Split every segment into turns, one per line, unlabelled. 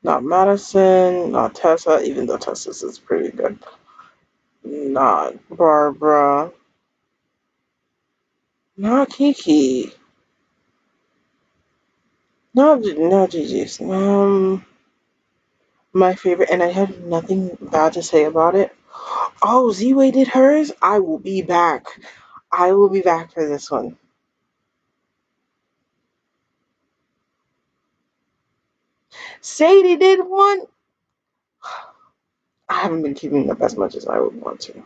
Not Madison, not Tessa, even though Tessa's is pretty good. Not Barbara, not Kiki, not Gigi's. My favorite, and I have nothing bad to say about it. Oh, Z-Way did hers. I will be back. I will be back for this one. Sadie did one. I haven't been keeping up as much as I would want to.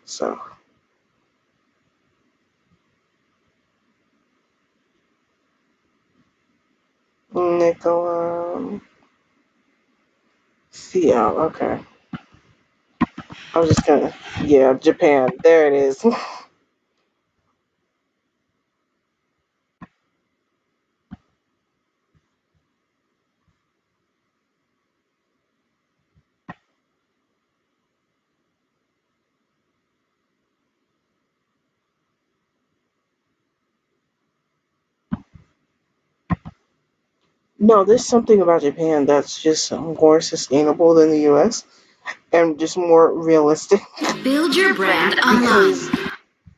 So, Nicola. CL, okay. I was just gonna. Yeah, Japan. There it is. No, there's something about Japan that's just more sustainable than the US and just more realistic.
Build your brand online.
Because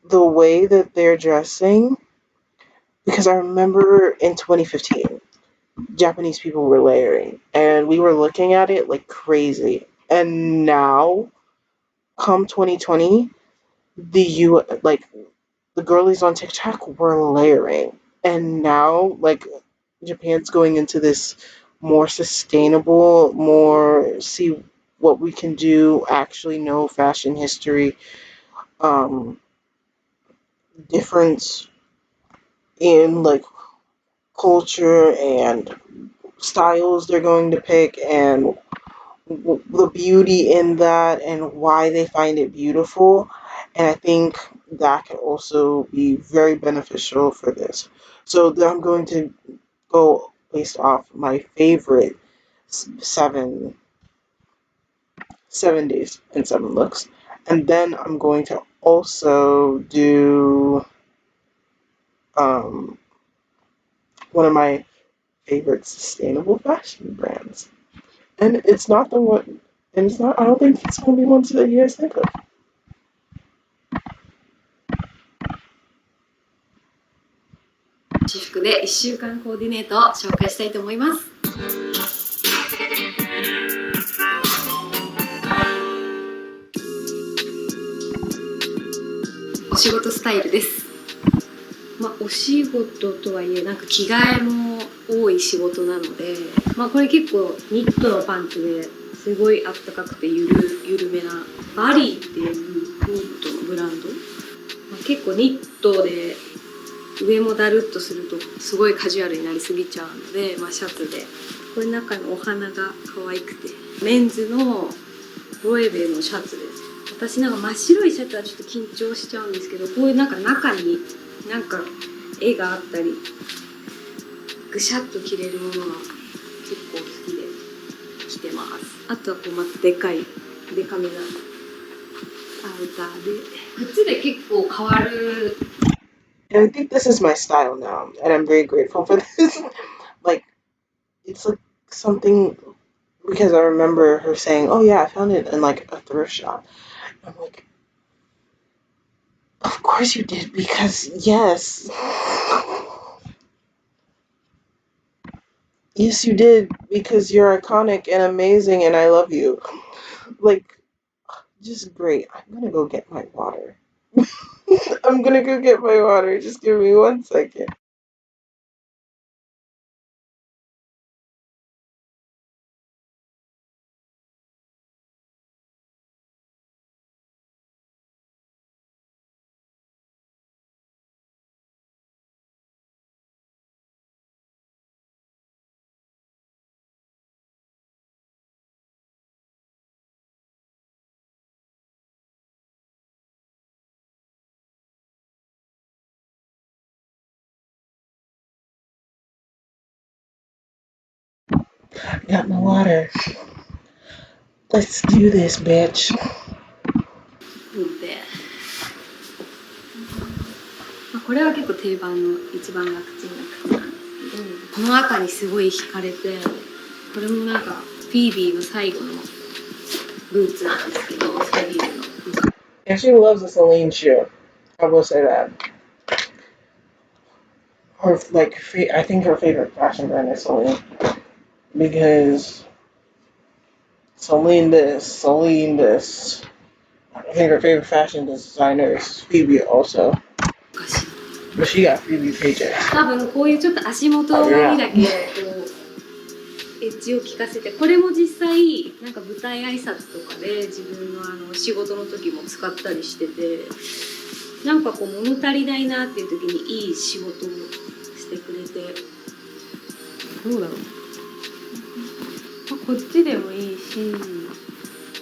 the way that they're dressing, because I remember in 2015, Japanese people were layering and we were looking at it like crazy. And now, come 2020, like the girlies on TikTok were layering. And now, like, Japan's going into this more sustainable, more see what we can do, actually know fashion history, um, difference in like culture and styles they're going to pick, and the beauty in that and why they find it beautiful. And I think that can also be very beneficial for this. So then I'm going to go based off my favorite 7 days and 7 looks. And then I'm going to also do um, one of my favorite sustainable fashion brands. And it's not the one, and it's not, I don't think it's going to be one that you guys think of.
私服で1週間コーディネートを紹介したいと思います。お仕事スタイルです。お仕事とはいえなんか着替えも多い仕事なので、これ結構ニットのパンツですごいあったかくてゆるめなバリーっていうニットのブランド、結構ニットで上もだるっとするとすごいカジュアルになりすぎちゃうので、シャツでこれ中のお花が可愛くてメンズのロエベのシャツです。私なんか真っ白いシャツはちょっと緊張しちゃうんですけど、こういうなんか中になんか絵があったりぐしゃっと着れるものが結構好きで着てます。あとはこうでかめなアウターで靴で結構変わる。
And I think this is my style now, and I'm very grateful for this. Like, it's like something, because I remember her saying, "Oh yeah, I found it in like a thrift shop." I'm like, "Of course you did, because yes, yes you did, because you're iconic and amazing, and I love you." Like, just great. I'm gonna go get my water. I'm gonna go get my water. Just give me 1 second. Got my water. Let's do this, bitch.
で、これは結構定番の一番楽ちんな靴なんですけど、この赤にすごい惹かれてこれもなんかフィービーの最後のブーツなんですけど、セリーヌの。
And she loves the Celine shoe. I will say that. Her like, I think her favorite fashion brand is Celine because Celine this, Celine this. I think her favorite fashion designer is Phoebe also,
おかしい。
but she got Phoebe paychecks.
多分こういうちょっと足元にだけこうエッジを効かせて、これも実際なんか舞台挨拶とかで自分の仕事の時も使ったりしてて、なんかこう物足りないなっていう時にいい仕事をしてくれて、どうだろう、まあ、こっちでもいいし、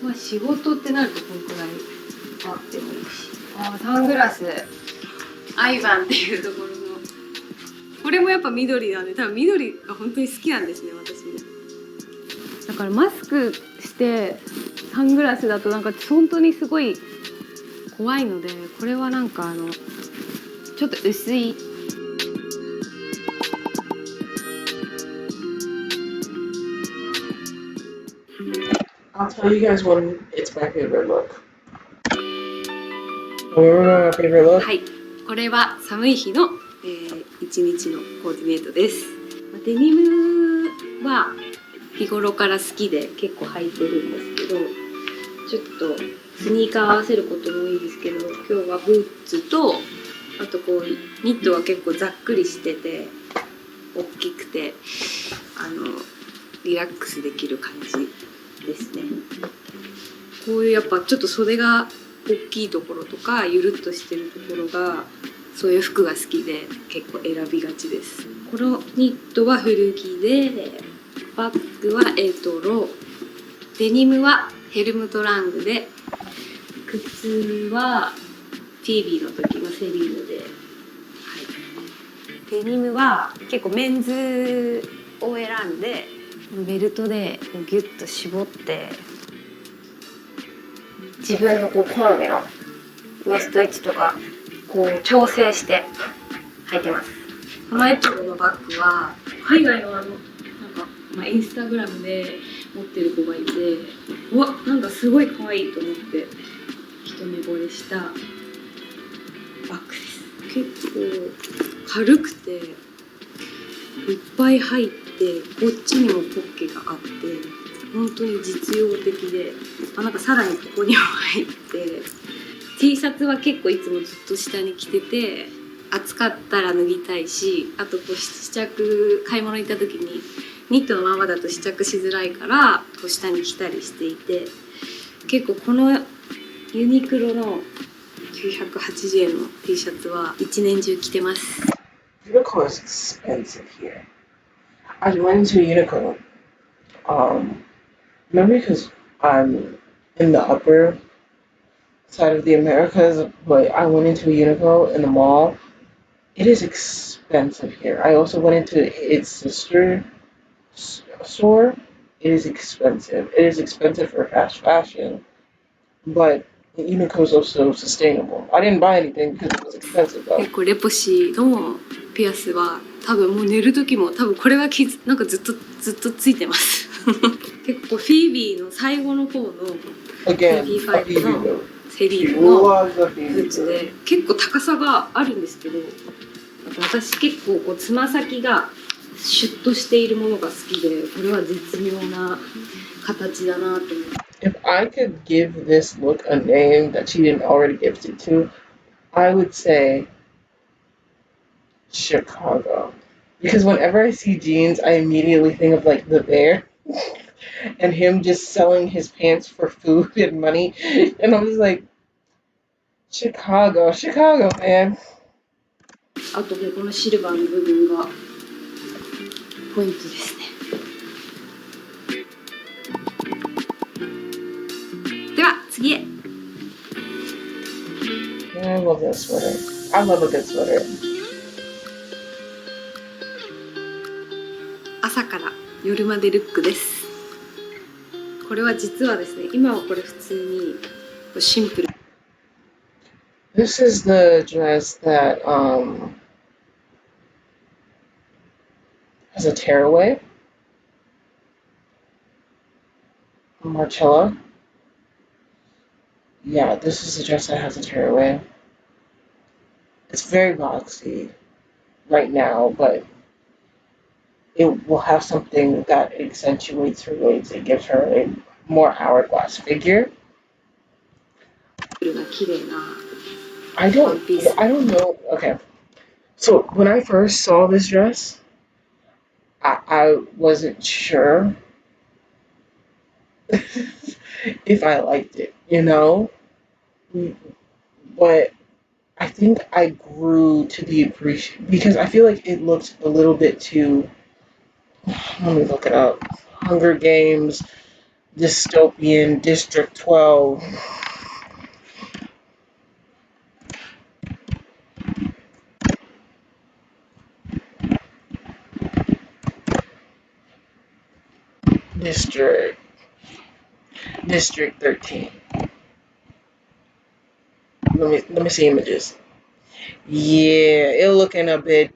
まあ仕事ってなるとこのくらいあってもいいし、サングラスアイバンっていうところの、これもやっぱ緑なんで、多分緑が本当に好きなんですね、私ね。だからマスクしてサングラスだとなんか本当にすごい怖いので、これはなんかちょっと薄い。
I'll tell you guys when it's my favorite look. Remember my favorite look?
はい、これは寒い日の、一日のコーディネートです。デニムは日頃から好きで結構履いてるんですけど、ちょっとスニーカー合わせることも多いですけど、今日はブーツと、あとこうニットは結構ざっくりしてて大きくてリラックスできる感じですね。こういうやっぱちょっと袖が大きいところとかゆるっとしてるところが、そういう服が好きで結構選びがちです。このニットは古着で、バッグはロー、デニムはヘルムトラングで、靴はフィービーの時のセリーヌで、はい、デニムは結構メンズを選んでベルトでギュッと絞って自分のこう好みのウエスト位置とかこう調整して履いてます。このエプロンのバッグは海外のなんか、インスタグラムで持ってる子がいて、うわ、なんかすごい可愛いと思って一目惚れしたバッグです。結構軽くていっぱい入って、こっちにもポッケがあって本当に実用的で、なんかさらにここにも入って、 T シャツは結構いつもずっと下に着てて、暑かったら脱ぎたいし、あとこう試着買い物行った時にニットのままだと試着しづらいからこう下に着たりしていて、結構このユニクロの980円の T シャツは一年中着てます。
Uniqlo is expensive here. I went to Uniqlo. Maybe because I'm in the upper side of the Americas, but I went into a Uniqlo in the mall. It is expensive here. I also went into its sister store. It is expensive. It is expensive for fast fashion, but Uniqlo is also sustainable. I didn't buy anything because it was expensive though.
結構レポシーのピアスは多分もう寝る時も多分これはなんかずっとついてます結構フィービーの最後の方の
Again,
35の
though.
セリ
She
ーヌの
loves the
ブーツ
Phoebe.
で結構高さがあるんですけど、あと私結構こうつま先がシュッとしているものが好きで、これは絶妙な形だなと思って。
If I could give this look a name that she didn't already give it to, I would say Chicago. Because whenever I see jeans, I immediately think of like the bear and him just selling his pants for food and money. And I'm just like, Chicago, Chicago, man.
あとこのシルバーの部分がポイントですね。では次へ。
I love that sweater. I love a good sweater.
朝から夜までルックです。これは実はですね、今はこれ普通にシンプル。
This is the dress that has a tearaway. Marcella. Yeah, this is a dress that has a tearaway. It's very boxy right now, but it will have something that accentuates her legs. It gives her a more hourglass figure.
が綺麗な
I
ワン
don't
ピース。
I don't know. Okay. So when I first saw this dress, I wasn't sure if I liked it, you know? But I think I grew to the appreciation because I feel like it looked a little bit too. Let me look it up. Hunger Games, dystopian, District 12. District District 13. Let me see images. Yeah, it looking a bit.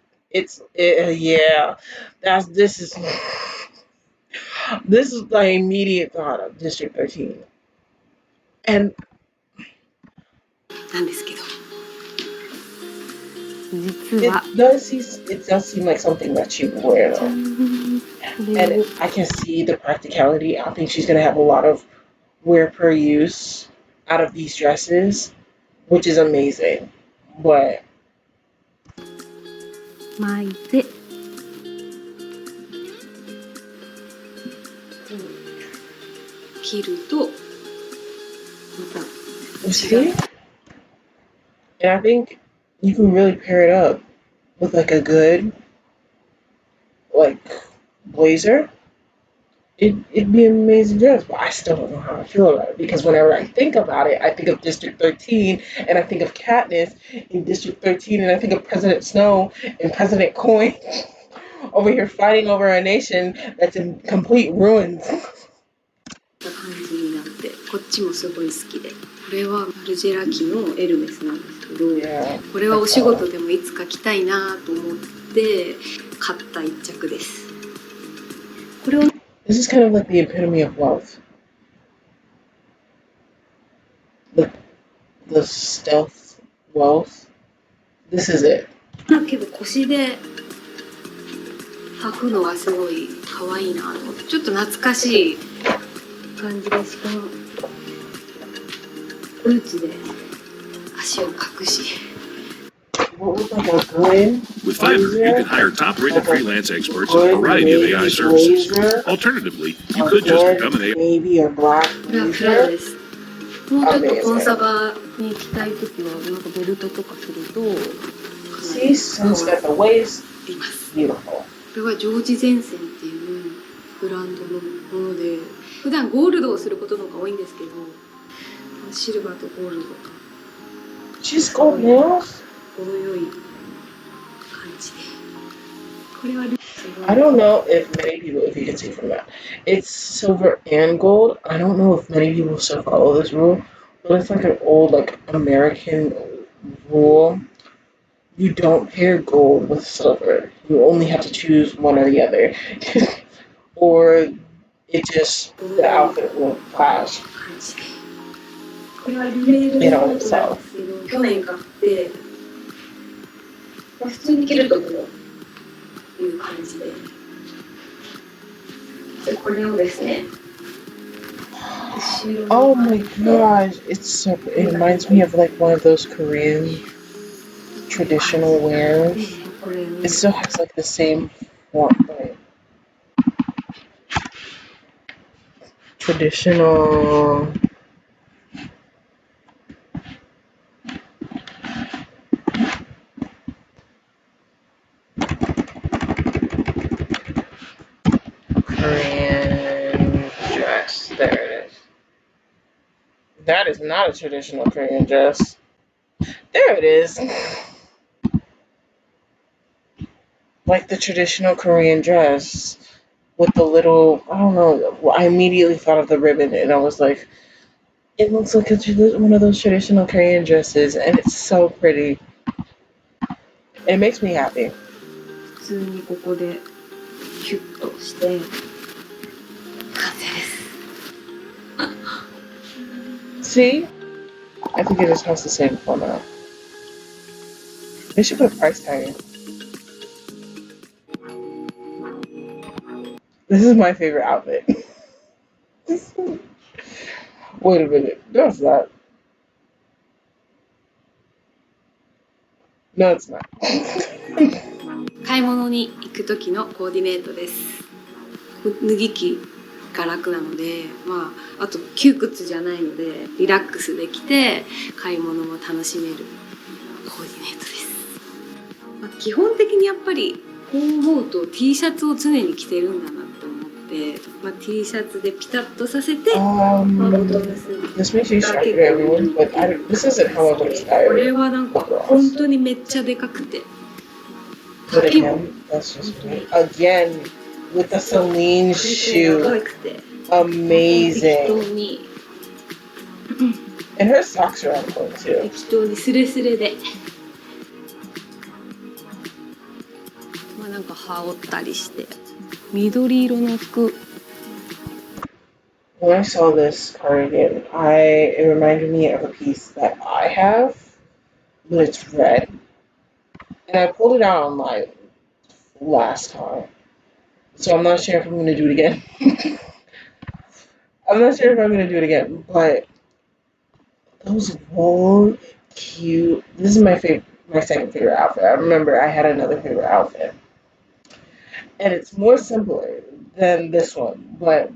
Yeah. That's this is the immediate thought of District 13, and
なんですけど、実は
it does seem like something that she would wear
じゃ
though,
ん、これ
and
を
I can see the practicality. I think she's gonna have a lot of wear per use out of these dresses, which is amazing. But
巻いて、切るとまた
you see, and I think you can really pair it up with like a good like blazer. It'd be an amazing dress, but I still don't know how I feel about it because whenever I think about it, I think of District 13 and I think of Katniss in District 13 and I think of President Snow and President Coin over here fighting over a nation that's in complete ruins.
感じになって、こっちもすごい好きで、これはマルジェラ機のエルメスなんですけど、
Yeah.
これはお仕事でもいつか着たいなと思って買った一着です。これを
This is kind of like the epitome of wealth. The stealth wealth. This is it.
けど腰で履くのがすごい可愛いなと思って、ちょっと懐かしい感じで、しかもブーツで足を隠し。
What was like a good
With Fiverr, you can hire top-rated freelance experts in a
good
variety of AI
navy
services.
blazer,
Alternatively, you
a
could just
good
become an AI.
navy or black
これはプラダ
blazer.
です。もうちょっとコンサバに着たいときはなんかベルトとかするとかな
See,
り
cinched at the waist,
あります。
beautiful.
これはジョージゼンセンっていうブランドのもので、普段ゴールドをすることの方が多いんですけど、シルバーとゴールドが
She's gold nails?
程よい感じで、これはル
I don't know if many people, if you can see from that, it's silver and gold. I don't know if many people still follow this rule, but it's like an old, like American rule. You don't pair gold with silver. You only have to choose one or the other, or it just the outfit won't clash.
感じで、これはルメール
It
の
on
コートなんですけど、去年買って、普通に着るとこういう感じで、でこれをですね、後ろ
Oh my gosh, it's so. It reminds me of like one of those Korean traditional wears.
これを
It still has like the same form, like traditional. Korean dress. There it is. That is not a traditional Korean dress. There it is. Like the traditional Korean dress with the little, I don't know, I immediately thought of the ribbon and I was like, it looks like one of those traditional Korean dresses and it's so pretty. It makes me happy.
普通にここでキュッとして完成です。
See? I think it just has the same format. They should put a price tag in. This is my favorite outfit. Wait a minute. No, it's not. No, it's not.
買い物に行く時のコーディネートです。脱ぎ着が楽なので、あと窮屈じゃないのでリラックスできて買い物も楽しめるコーディネートです。基本的にやっぱりこう思うと T シャツを常に着てるんだなと思って、T シャツでピタッとさせて、ボトムス
This makes you shock everyone, but this isn't how I would
こ
style
れはなんか本当にめっちゃでかくて
But again, that's just me. Again, with the Celine
可
shoe.
愛くて適
Amazing.
当に
And her socks are on point too.
適当にスレスレでなんか羽織ったりして緑色の服
When I saw this cardigan, it reminded me of a piece that I have, but it's red. And I pulled it out online last time. So I'm not sure if I'm going to do it again. I'm not sure if I'm going to do it again, but those long, cute. This is my second favorite outfit. I remember I had another favorite outfit. And it's more simpler than this one, but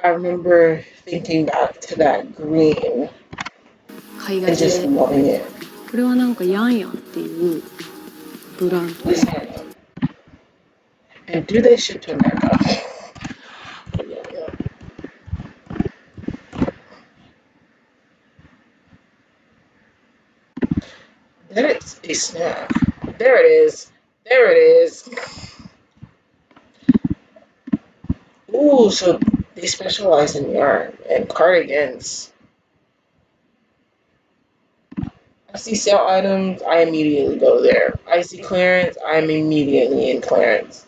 I remember thinking back to that green
買いが
and
ち
just
で
loving it.
これはなんかヤンヤンっていうブランド
And do they ship to America? Then it's a snap. There it is. There it is. Ooh, so they specialize in yarn and cardigans. I see sale items, I immediately go there. I see clearance, I'm immediately in clearance.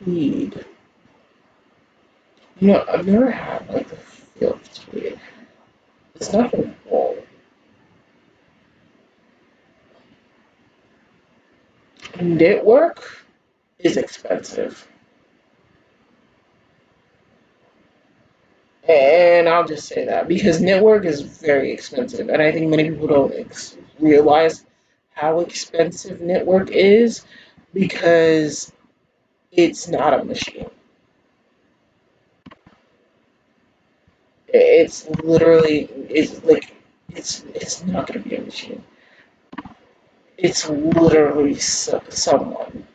Tweed. You know, I've never had like the feel of tweed. It's nothing wool. Knit work is expensive. And I'll just say that because knit work is very expensive. And I think many people don't realize how expensive knit work is because it's not a machine. It's literally, it's not going to be a machine. It's literally someone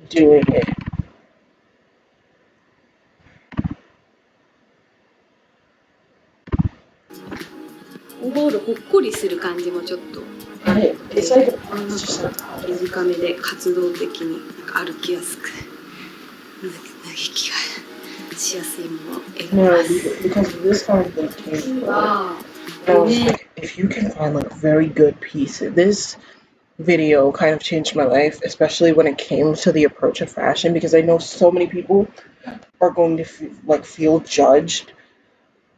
doing it.
オーバーオールほっこりする感じもちょっと
And it's like,
なん
it's just
か
like,
短めで活動的になんか歩きやすく脱ぎ着がしやすいものを選び
no,
ます。
because this kind of thing came from.
わ
I was like, if you can find like very good pieces, this video kind of changed my life, especially when it came to the approach of fashion, because I know so many people are going to feel judged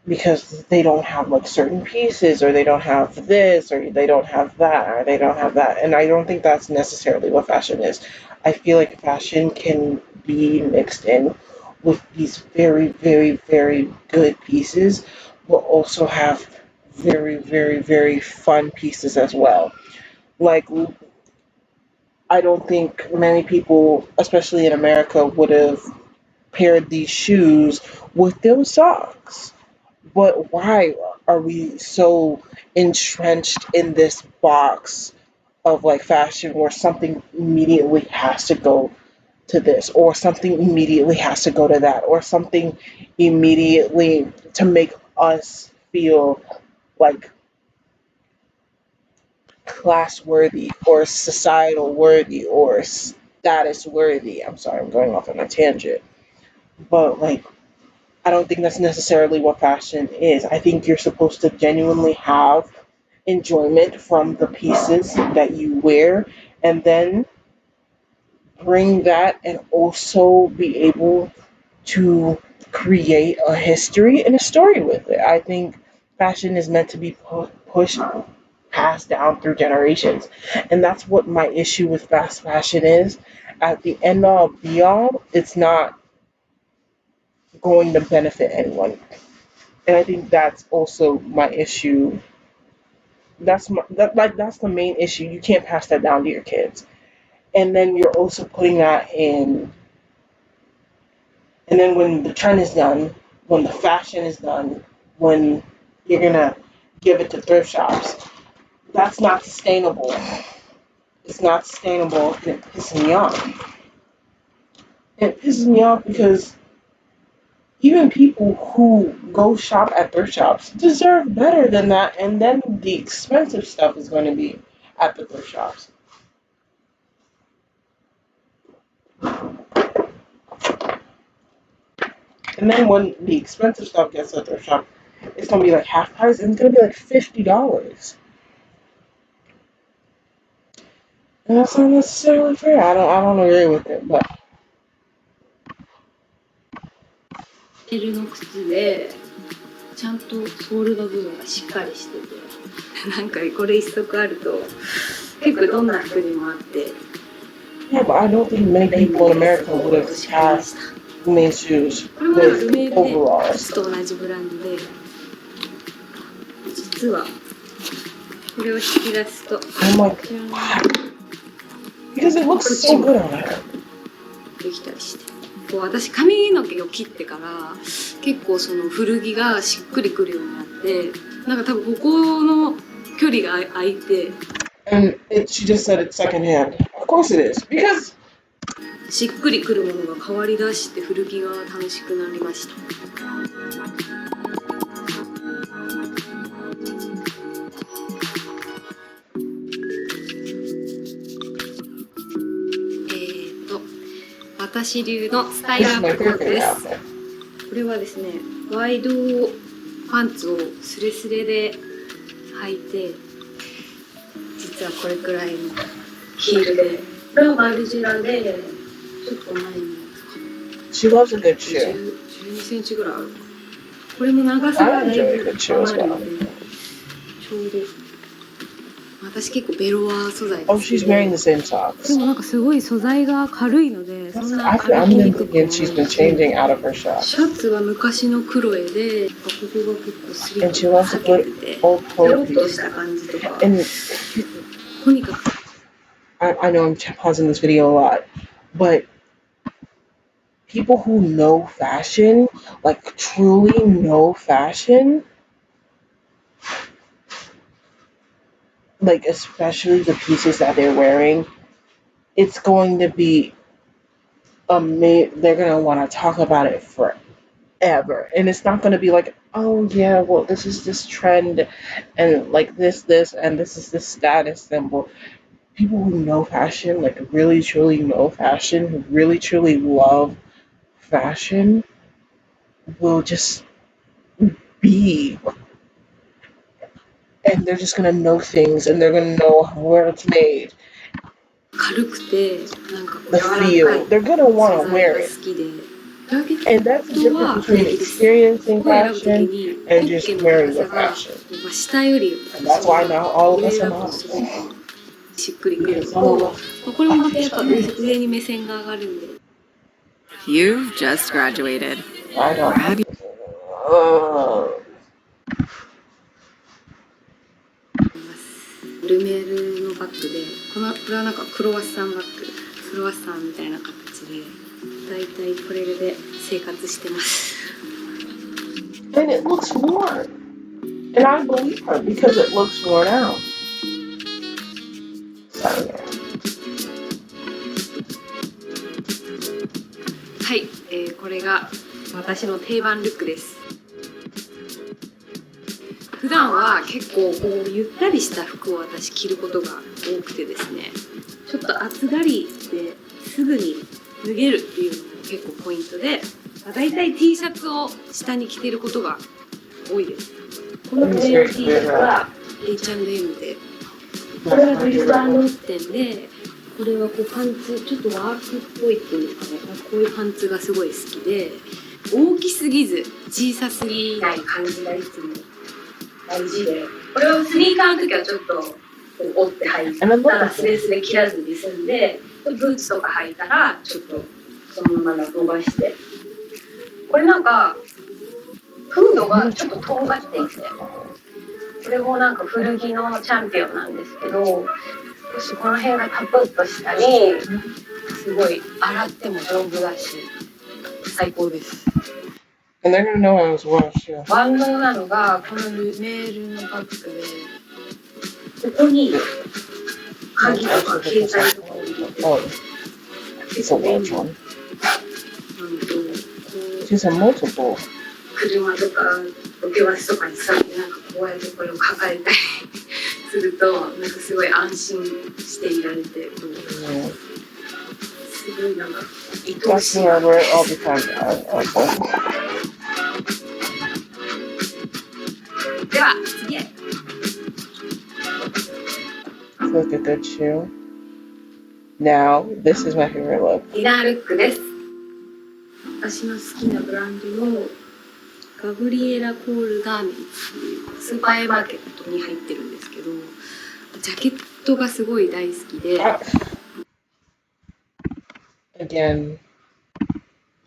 because they don't have like certain pieces, or they don't have this, or they don't have that, or they don't have that, and I don't think that's necessarily what fashion is. I feel like fashion can be mixed in with these very, very, very good pieces, but also have very, very, very fun pieces as well. Like, I don't think many people, especially in America, would have paired these shoes with those socks. But why are we so entrenched in this box of like fashion where something immediately has to go to this, or something immediately has to go to that, or something immediately to make us feel like class worthy or societal worthy or status worthy? I'm sorry, I'm going off on a tangent. But like, I don't think that's necessarily what fashion is. I think you're supposed to genuinely have enjoyment from the pieces that you wear, and then bring that and also be able to create a history and a story with it. I think fashion is meant to be pushed passed down through generations. And that's what my issue with fast fashion is. At the end all be all, it's not going to benefit anyone. And I think that's also my issue. That's the main issue. You can't pass that down to your kids. And then you're also putting that in, and then when the trend is done, when the fashion is done, when you're gonna give it to thrift shops, that's not sustainable. It's not sustainable, and it pisses me off. It pisses me off because even people who go shop at thrift shops deserve better than that, and then the expensive stuff is going to be at the thrift shops. And then when the expensive stuff gets at the thrift shop, it's going to be like half price, and it's going to be like $50. And that's not necessarily fair. I don't agree with it, but
ヒールの靴でちゃんとソールの部分がしっかりしててなんかこれ一足あると結構どんな服にもあって
yeah, but I don't think many people in America would have had men's shoes
これもなんかル
with
メールで
overalls.
靴と同じブランドで実はこれを引き出すと
I'm like,
こちらの
because it looks so good on her.
できたりしてこう私髪の毛を切ってから結構その古着がしっくりくるようになってなんか多分ここの距離が空いて
And she just said it's secondhand. Of course it is. Because
しっくりくるものが変わりだして古着が楽しくなりました。私流のスタイ
this
ル
is
ア
my
ップコー
favorite
トです。
outfit.
これはですね、ワイドパンツをスレスレで履いて、実はこれくらいのヒールで、これはマルジェラで、ちょっと前に
She loves a good shoe.
12センチぐらいあるか。これも長さがだいぶ余るので、ちょうど。私結構ベロア素材
Oh, she's wearing the same socks.
でもなんかすごい素材が軽いので、そんな
I'm
軽きにくく
thinking she's been changing out of her shop.
シャツは昔のクロエで、ここが結構スリッ
And she
トが
loves to
裂け
put
てて、
old
ペロ
clothes.
ッとした感じとか、
And
とにかく
I know I'm pausing this video a lot, but people who know fashion, like truly know fashion, like especially the pieces that they're wearing, it's going to be amazing. They're gonna want to talk about it forever, and it's not gonna be like, oh yeah, well this is this trend, and like this, and this is this status symbol. People who know fashion, like really truly know fashion, who really truly love fashion, will just be, and they're just gonna know things, and they're gonna know where it's made,
軽くて、なんかこう
the
柔らかい
feel. They're gonna
素
want to
材
wear
が
it.
好きで、ジャケッ
And that's the
トは
difference
平
between
気です。
experiencing
これ選ぶとき
fashion
に、
and
ポッ
just
ケの
wearing
長
the
さが、
fashion.
下より
And that's why now all of us
上
are
だとすご
models.
くしっくりくる
Because
と、
some
これもまたやっぱ上に目線が上がるんで。
You've just graduated.
I don't.
Grab your
Uh,
ルメールのバッグで、これはなんかクロワッサンバッグ、クロワッサンみたいな形で、だいたいこれで生活してます。
and it looks worn. And I believe her because it looks worn out. So, yeah.
はい、これが私の定番ルックです。普段は結構こうゆったりした服を私着ることが多くてですね、ちょっと暑がりですぐに脱げるっていうのも結構ポイントで、だいたい T シャツを下に着てることが多いです。このグレーの T シャツは H&M で、これはブリスバンド店で、これはこうパンツ、ちょっとワークっぽいっていうんですかね、こういうパンツがすごい好きで、大きすぎず小さすぎない感じがいつも大事で、これをスニーカーの時はちょっと折って履いたらスレスレ切らずに済んで、ブーツとか履いたらちょっとそのまま伸ばして、これなんかフードがちょっととんがっていて、これもなんか古着のチャンピオンなんですけど、少しこの辺がタプッとしたり、すごい洗っても丈夫だし最高です。
And they're gonna know I was washed, yeah.
万能なのがこのメールのバッグで、ここに鍵とか携帯とかを入れて、
Oh, it's a large one. She's a multiple.
車とかロケバスとかにさ、なんかこうやってこれを抱えたりすると、なんかすごい安心していられて、すごいなんか愛おしい。
That's where I wear it all the time.
では次へ。
Look at that shoe. Now, this is my favorite look.
ディナールックです。私の好きなブランドのガブリエラ・コール・ガーメンツっていうスーパー A マーケットに入ってるんですけど、ジャケットがすごい大好きで。
Again,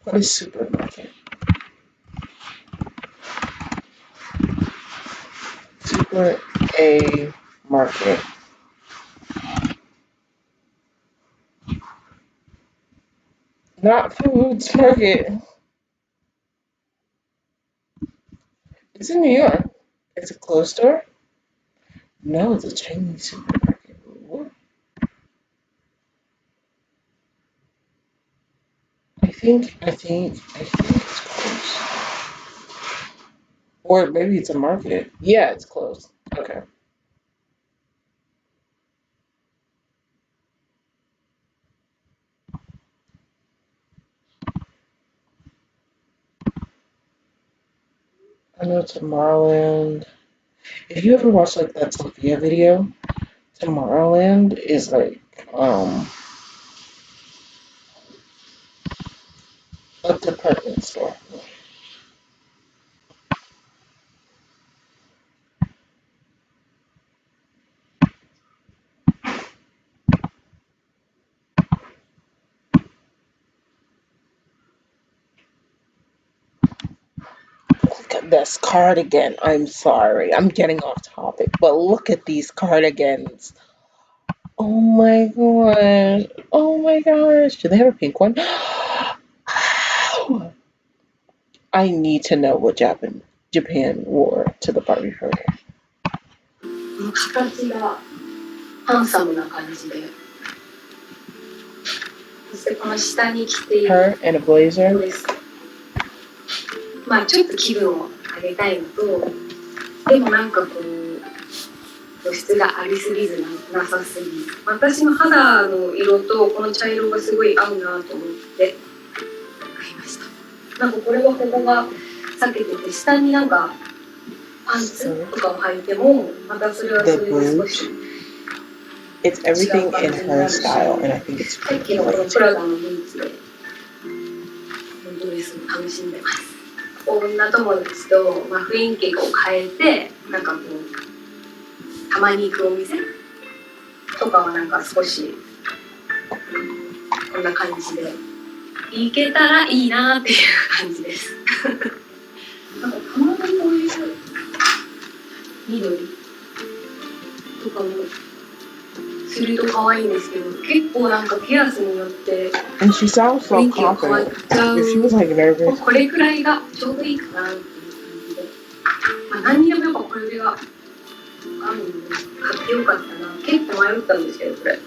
what is supermarket? Super A market. Not Foods Market. It's in New York. It's a clothes store? No, it's a Chinese supermarket. What? I think it's closed. Or maybe it's a market. Yeah, it's closed. Okay. I know Tomorrowland. If you ever watch like that Sophia video, Tomorrowland is like a department store. Look at this cardigan. I'm sorry, I'm getting off topic, but look at these cardigans. Oh my gosh. Oh my gosh. Do they have a pink one? I need to know what Japan wore to the Barbie parade.
形がハンサムな感じで、そしてこの下に着ている
Her in a blazer.
です。まあちょっと気分を上げたいのと、でもなんかこう露出がありすぎずなさすぎず、私の肌の色とこの茶色がすごい合うなと思って買いました。なんかこれはここが裂けてて、下になんかパンツとかを履いてもまたそれはそれで少し。
It's everything in her style, and I think it's
さっきのこのプラダのブーツでドレスを楽しんでます。女友達と、まあ、雰囲気を変えて、なんかこうたまに行くお店とかはなんか少しこんな感じで行けたらいいなっていう感じです。なんかたまにこういう緑とかもすると可愛いんですけど、結構なんかピアスによって
And she sounds so
雰囲気が変わっ
confident.
ちゃう。
If she was like nervous.
これくらいがちょうどいいかなっていう感じで、まあ、何にでもやっぱこれがあるので買ってよかったな。結構迷ったんですけど、これ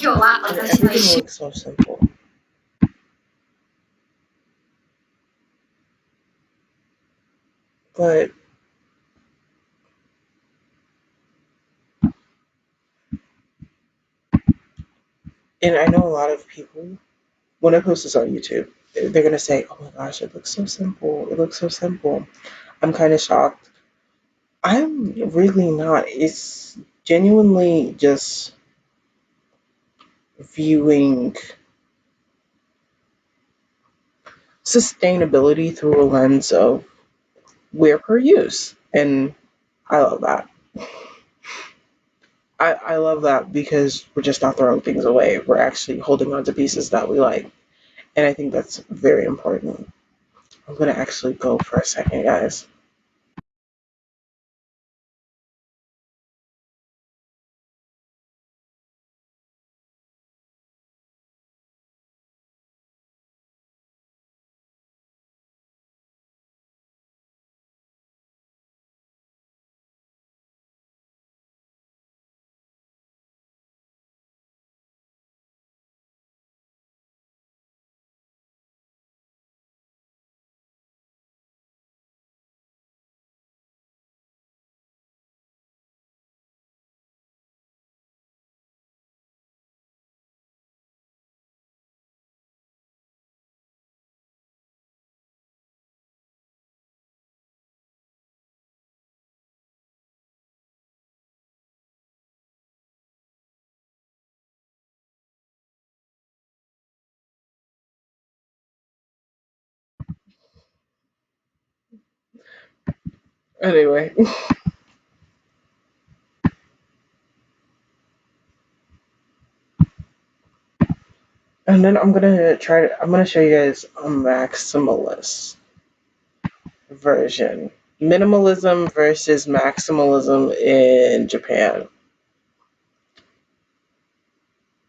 今日は
And
私の
everything looks so simple. But And I know a lot of people, when I post this on YouTube, they're going to say, oh my gosh, it looks so simple. It looks so simple. I'm kind of shocked. I'm really not. It's genuinely just viewing sustainability through a lens of wear per use. And I love that. I love that because we're just not throwing things away. We're actually holding on to pieces that we like. And I think that's very important. I'm going to actually go for a second, guys. Anyway, and then I'm gonna show you guys a maximalist version. Minimalism versus maximalism in Japan.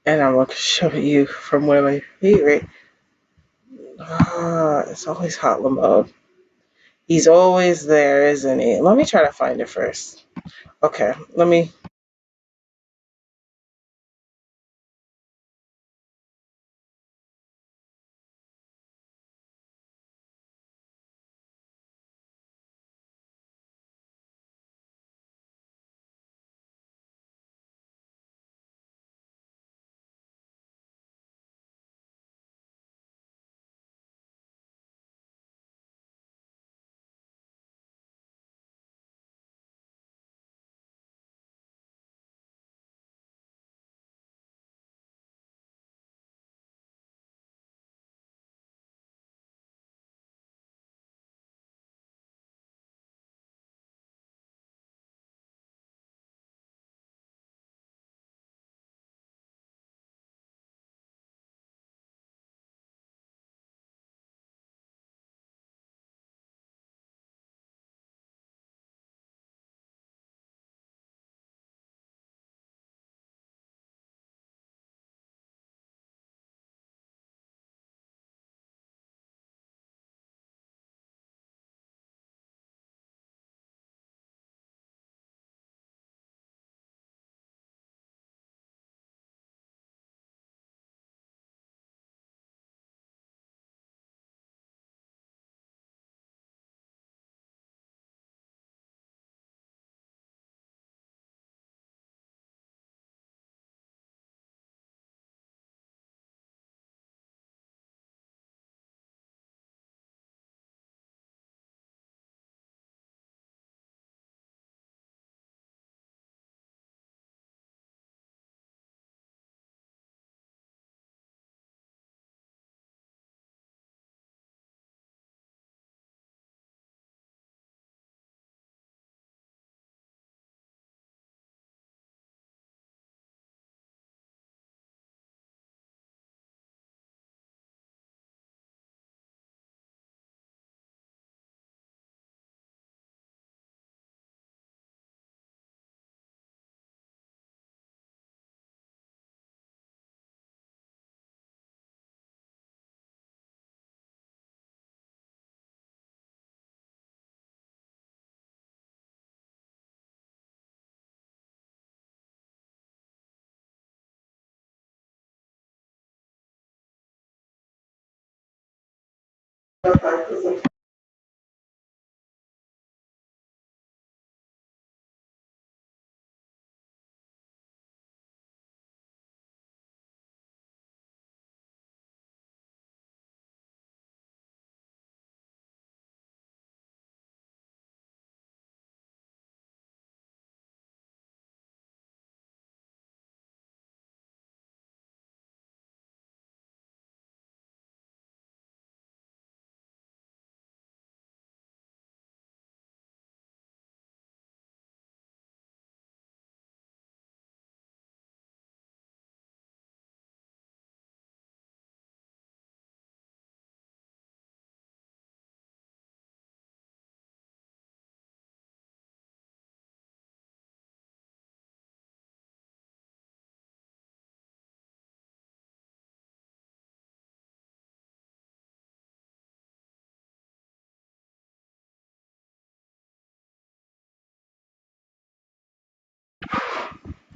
And I'm gonna show you from one of my favorite. It's always Hot Lamode. He's always there, isn't he? Let me try to find it first. Okay, let me.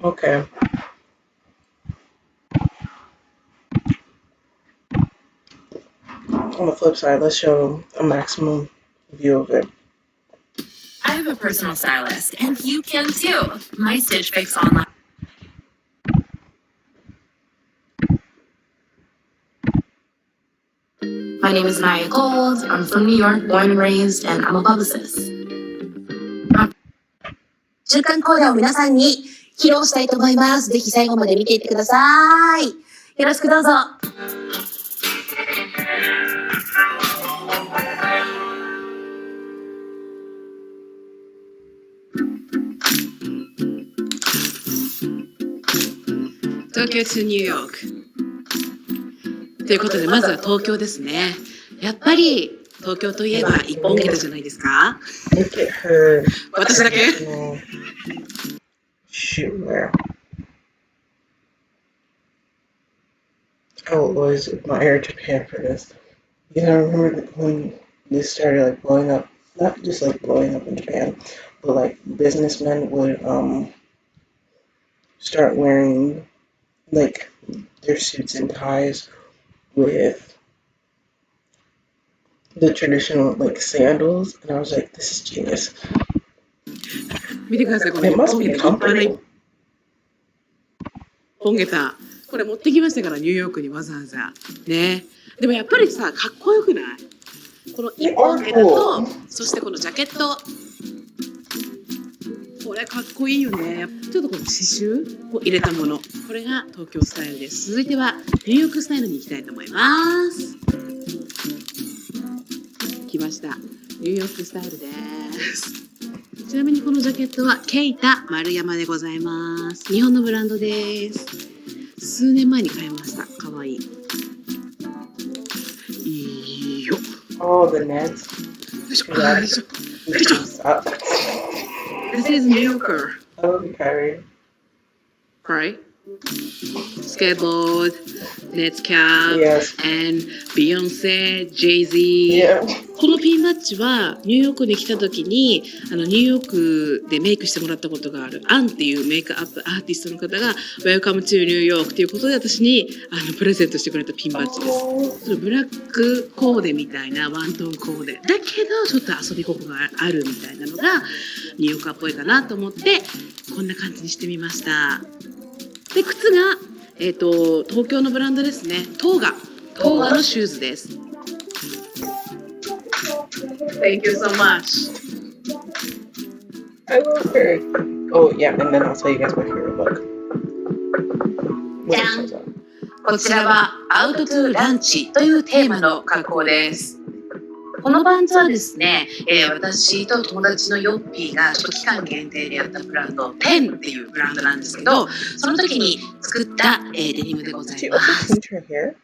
Okay. On the flip side, let's show a maximum view of it.
I have a personal stylist, and you can too. My Stitch Fix online. My name is Naya Gold. I'm from New York, born and raised, and I'm a publicist. 中間コーデを皆さんに披露したいと思います。ぜひ最後まで見ていってください。よろしくどうぞ。
東京 to ニューヨークということで、まずは東京ですね。やっぱり東京といえば一本桁じゃないですか。
Look at her
私だけ
shoe wear. I will always admire Japan for this. You know, I remember when this started like blowing up, not just like blowing up in Japan, but like businessmen would start wearing like their suits and ties with the traditional like sandals, and I was like, this is genius.
見てください、この
It
一
must
本
be
桁、立派な一
comfortable.
本桁。これ持ってきましたから、ニューヨークにわざわざ。ね。でもやっぱりさ、かっこよくない？この一本桁と、そしてこのジャケット。これかっこいいよね。ちょっとこの刺繍を入れたもの。これが東京スタイルです。続いてはニューヨークスタイルに行きたいと思います。来ました。ニューヨークスタイルです。ちなみにこのジャケットはケイタ丸山でございます。日本のブランドです。数年前に買いました。かわいい。いいよ。
Oh, the nets.
よいしょ。よいしょ。よいしょ。
Stop.
This is New Yorker.
I love you, Kyrie.
Right? Skateboard, Netscap,
Yes.
and Beyonce, Jay-Z.
Yeah.
このピンバッジはニューヨークに来た時にニューヨークでメイクしてもらったことがあるアンっていうメイクアップアーティストの方が Welcome to New York っていうことで私にプレゼントしてくれたピンバッジです。そのブラックコーデみたいなワントーンコーデだけどちょっと遊び心があるみたいなのがニューヨーカーっぽいかなと思ってこんな感じにしてみました。で靴が、東京のブランドですね。トーガのシューズです。Thank you so much.
I love her. Oh, yeah, and then I'll tell you guys my favorite book. When it shows up.
こちらはアウトトゥーランチというテーマの格好です。このパンツはですね、私と友達のヨッピーがちょっと期間限定でやったブランド10っていうブランドなんですけど、その時に作った、デニムでござ
Did
い
you
ま
also
す。
tint her hair?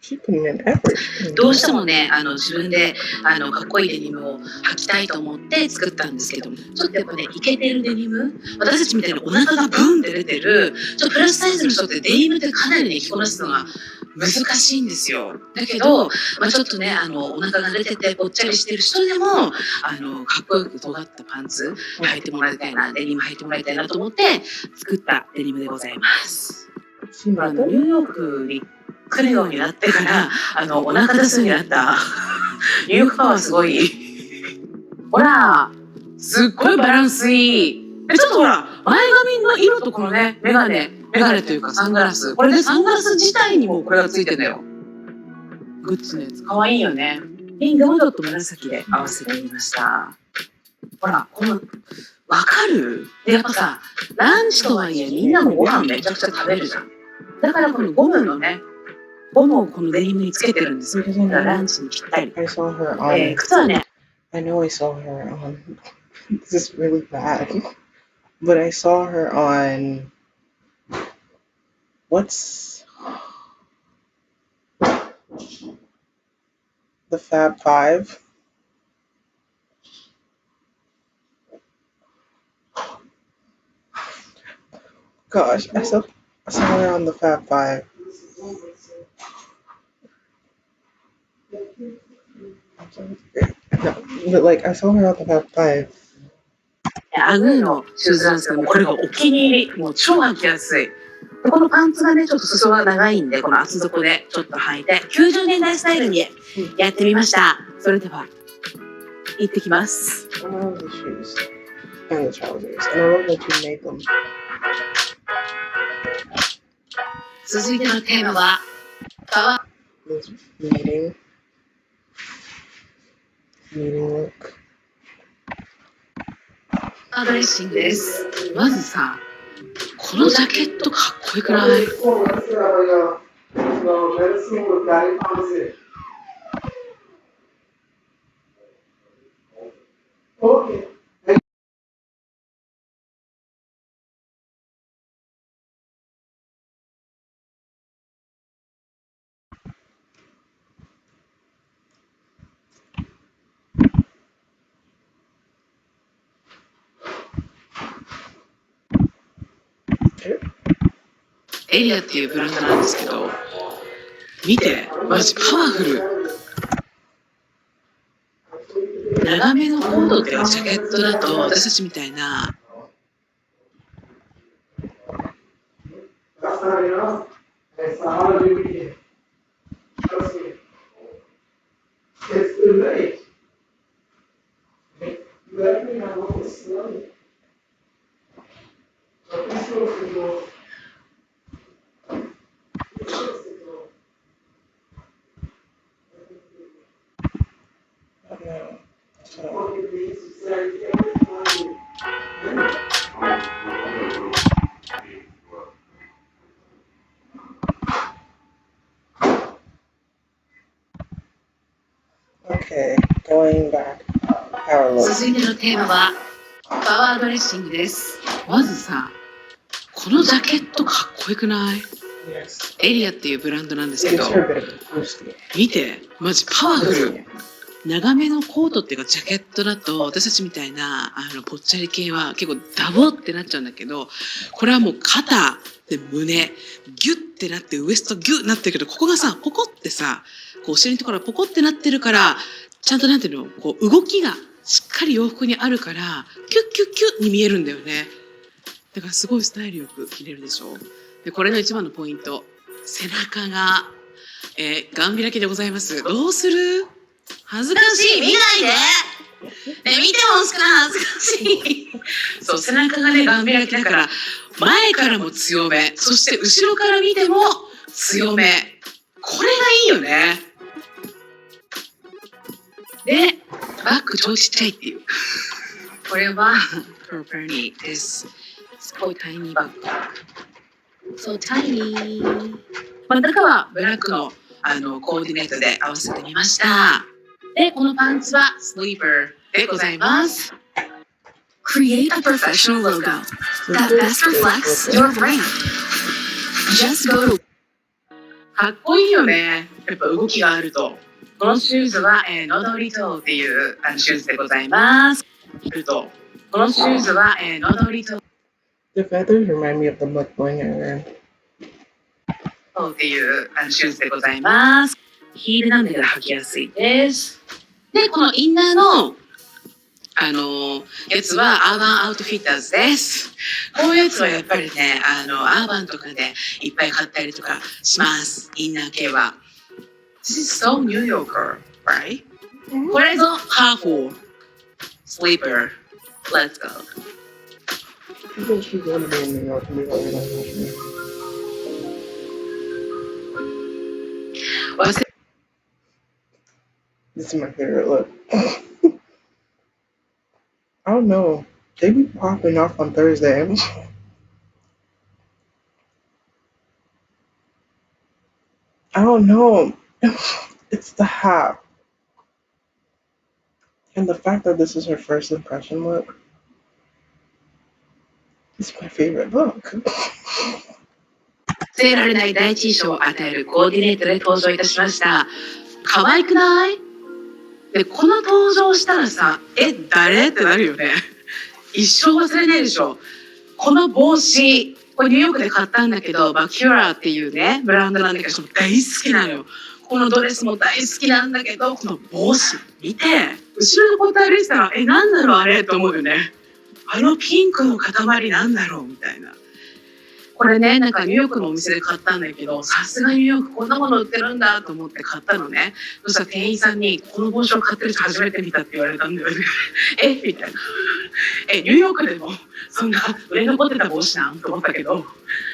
She put in an effort.
どうしてもね、自分でかっこいいデニムを履きたいと思って作ったんですけども、ちょっとやっぱね、イケてるデニム、私たちみたいにお腹がブンって出てる、ちょっとプラスサイズの人ってデニムってかなりね、着こなすのが難しいんですよ。だけど、ちょっとね、お腹が出ててぽっちゃりしてる人でも、かっこよく尖ったパンツ履いてもらいたいな、デニム履いてもらいたいなと思って作ったデニムでございます。
She
ニ
made
ューヨークに来るようになってからお腹出すようになったニューヨークパワーすごい。ほらすっごいバランスいい。ちょっとほら前髪の色とこのねメガネというかサングラス、これでサングラス自体にもこれがついてんだよ。グッチのやつかわいいよね。ピンクもちょっと紫で合わせてみました。ほらこのわかる？でやっぱさランチとはいえみんなもご飯めちゃくちゃ食べるじゃん。だからこのゴムのねゴムをこのデニムにつけてるんですよ。だからランチにぴったり。
I saw her on.
靴はね、
I know I saw her on. This is really bad, but I saw her on. What's the Fab Five? Gosh, I saw her on the Fab Five. No, but like I saw her out the back five.
アグーのシューズなんですけども、これがお気に入り。もう超履きやすい。でこのパンツがね、ちょっと裾が長いんで、この厚底でちょっと履いて、90年代スタイルにやってみました。それでは、行ってきます。
I love the shoes and the trousers, and I love that you made them.
続いてのテーマは、パワ
This meeting look.
ードレッシングです。まずさ、このジャケットかっこよくない？ エリアっていうブランドなんですけど、見て、マジパワフル。長めのコートっていうジャケットだと、私たちみたいな、
Okay, going back. Power look.
続いてのテーマは、パワードレッシングです。まずさ、このジャケットかっこよくない？
Yes.
エリアっていうブランドなんですけ
Gives
ど、
her a bit of a boost.
見て、マジパワフル。長めのコートっていうかジャケットだと私たちみたいなぽっちゃり系は結構ダボってなっちゃうんだけど、これはもう肩で胸ギュッてなってウエストギュッなってるけど、ここがさポコってさこうお尻のところがポコってなってるから、ちゃんとなんていうのこう動きがしっかり洋服にあるからキュッキュッキュッに見えるんだよね。だからすごいスタイルよく着れるでしょ。でこれの一番のポイント、背中が、ガン開きでございます。どうする？恥ずかしい、見ないで、ね、見てほしくない、恥ずかしい。そう、背中がねガン開きだから前からも強め、そして後ろから見ても強め、これがいいよね。でバッグ超ちっちゃいっていう、これはプロペラニーです。すごいタイニーバッグ、そうタイニー。真ん中はブラックのコーディネートで合わせてみました。で、このパンツはスリーパーでございます。Create a professional logo that best reflects your brand. Just go to かっこいいよね。やっぱ動きがあると。このシューズは、ノドリトーっていうシューズでございます。このシューズは、ノドリトー
The feathers remind me of the mud bling I wear.
っていうシューズでございます。ヒールなんだけど履きやすいです。で、このインナーのやつはアーバンアウトフィッターズです。こういうやつはやっぱりね、アーバンとかでいっぱい買ったりとかします。インナー系は。This is so New Yorker, right? これぞハーフsleeper. Let's go.
I think she's going to be in New York and be organized. This is my favorite look. I don't know. They be popping off on Thursday. I don't know. It's the hat. And the fact that this is her first impression look. It's my favorite look.
忘れられない第一印象を与えるコーディネートで登場いたしました。可愛くない？で、この登場したらさ、誰ってなるよね。一生忘れないでしょ。この帽子、これニューヨークで買ったんだけど、バキュラーっていうね、ブランドなんだけど、大好きなのよ。このドレスも大好きなんだけど、この帽子、見て。後ろでこうやって歩いてたら、なんだろうあれと思うよね。あのピンクの塊なんだろうみたいな。これね、なんかニューヨークのお店で買ったんだけど、さすがニューヨークこんなもの売ってるんだと思って買ったのね。そしたら店員さんに、この帽子を買ってる人初めて見たって言われたんだよね。みたいな。ニューヨークでもそんな売れ残ってた帽子なんと思ったけど、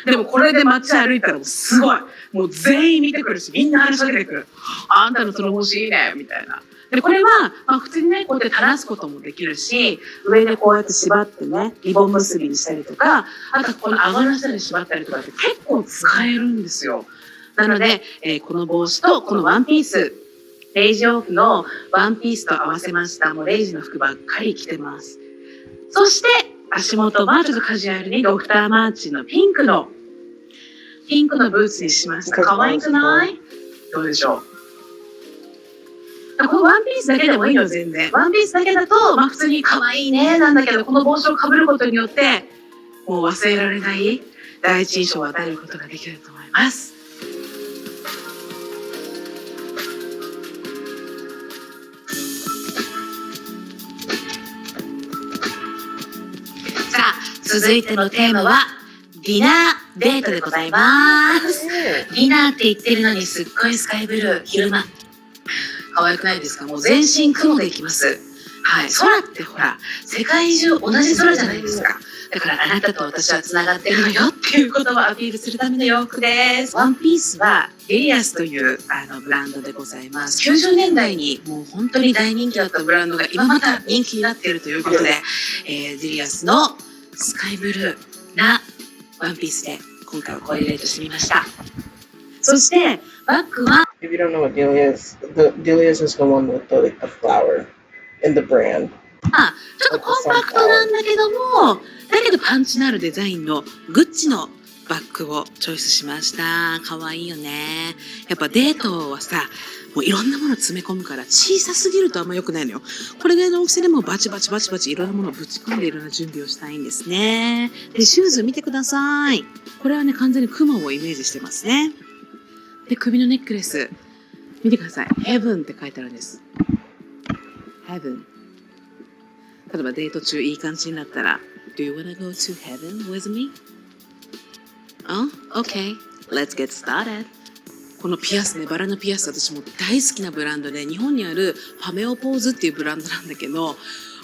でもこれで街歩いたらもうすごい。もう全員見てくるし、みんな話しかけてくる。あんたのその帽子いいね、みたいな。で、これは、普通にね、こうやって垂らすこともできるし、上でこうやって縛ってね、リボン結びにしたりとか、あとこの顎の下に縛ったりとかって結構使えるんですよ。なので、この帽子とこのワンピース、レイジオフのワンピースと合わせました。もうレイジの服ばっかり着てます。そして、足元はちょっとカジュアルにドクターマーチンのピンクのブーツにしました。可愛くない？どうでしょう？このワンピースだけでもいいの全然。ワンピースだけだと、普通に可愛いねなんだけど、この帽子をかぶることによって、もう忘れられない第一印象を与えることができると思います。さあ、続いてのテーマは、ディナーデートでございます。ディナーって言ってるのにすっごいスカイブルー、昼間。可愛くないですか？もう全身雲でいきます。はい。空ってほら、世界中同じ空じゃないですか。だからあなたと私は繋がってるのよっていうことをアピールするための洋服です。ワンピースはデリアスというブランドでございます。90年代にもう本当に大人気だったブランドが今また人気になっているということで、デリアスのスカイブルーなワンピースで今回はコーディネートしてみました。そしてバッグは
If you don't know what Delia's, Delia's is the one with the flower in the brand.
ちょっとコンパクトなんだけども、だけどパンチのあるデザインのグッチのバッグをチョイスしました。可愛いよね。やっぱデートはさ、もういろんなもの詰め込むから小さすぎるとあんま良くないのよ。これぐらいの大きさでもバチバチいろんなものをぶち込んでいろんな準備をしたいんですね。で、シューズ見てください。これはね、完全に雲をイメージしてますね。で、首のネックレス。見てください。Heaven って書いてあるんです。Heaven。例えばデート中いい感じになったら Do you wanna go to heaven with me? Okay. Let's get started. このピアスね、バラのピアス私も大好きなブランドで、日本にあるパメオポーズっていうブランドなんだけど、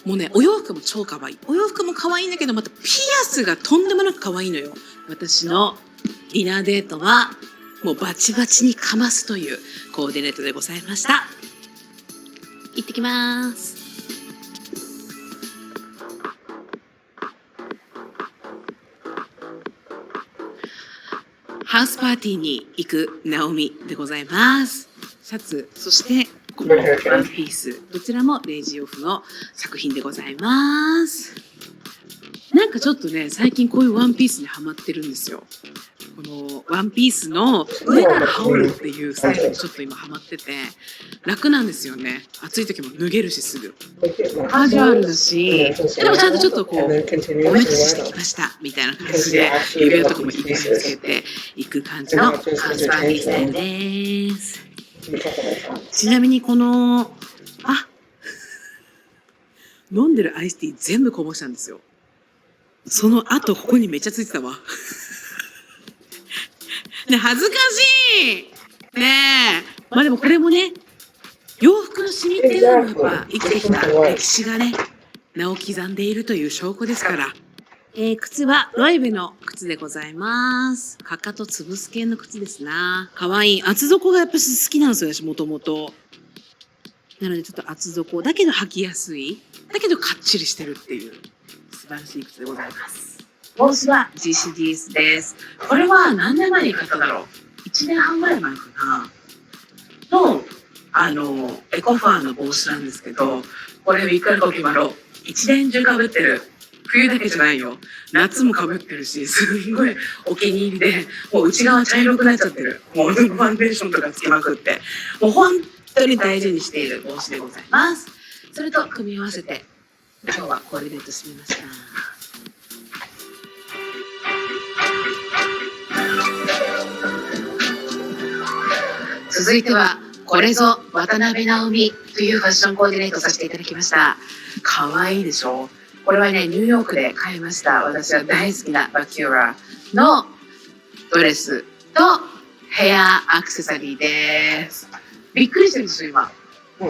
もうね、お洋服も超可愛い。お洋服も可愛いんだけど、またピアスがとんでもなく可愛いのよ。私のディナーデートはもうバチバチにかますというコーディネートでございました。行ってきます。ハウスパーティーに行くナオミでございます。シャツ、そしてこのワンピース、どちらもレイジオフの作品でございます。なんかちょっとね、最近こういうワンピースにハマってるんですよ。このワンピースの上から羽織るっていうスタイルにちょっと今ハマってて、楽なんですよね。暑い時も脱げるしすぐ。カジュアルだし、でもちゃんとちょっとこう、おめかししてきましたみたいな感じで、指輪とかもいっぱいつけていく感じのハウスパーティースタイルです。ちなみにこの、飲んでるアイスティー全部こぼしたんですよ。その後ここにめっちゃついてたわ。ね、恥ずかしいねえ。でもこれもね、洋服のシミっていうのもやっぱ生きてきた歴史がね、名を刻んでいるという証拠ですから。靴はロイベの靴でございます。かかとつぶす系の靴ですな。かわいい。厚底がやっぱり好きなんですよ、私もともと。なのでちょっと厚底だけど履きやすい。だけどかっちりしてるっていう素晴らしい靴でございます。帽子は GCDS です。これは何年前に買っただろう ?1 年半ぐらい前かなの、エコファーの帽子なんですけど、これいくらか決まろう。一年中被ってる。冬だけじゃないよ。夏も被ってるし、すんごいお気に入りで、もう内側茶色くなっちゃってる。もうファンデーションとかつけまくって。もう本当に大事にしている帽子でございます。それと組み合わせて、今日はコーディネートしてみました。続いてはこれぞ渡辺直美というファッションコーディネートさせていただきました。かわいいでしょ。これはね、ニューヨークで買いました。私は大好きなバキュラのドレスとヘアアクセサリーです。びっくりしてるんですよ、今。こ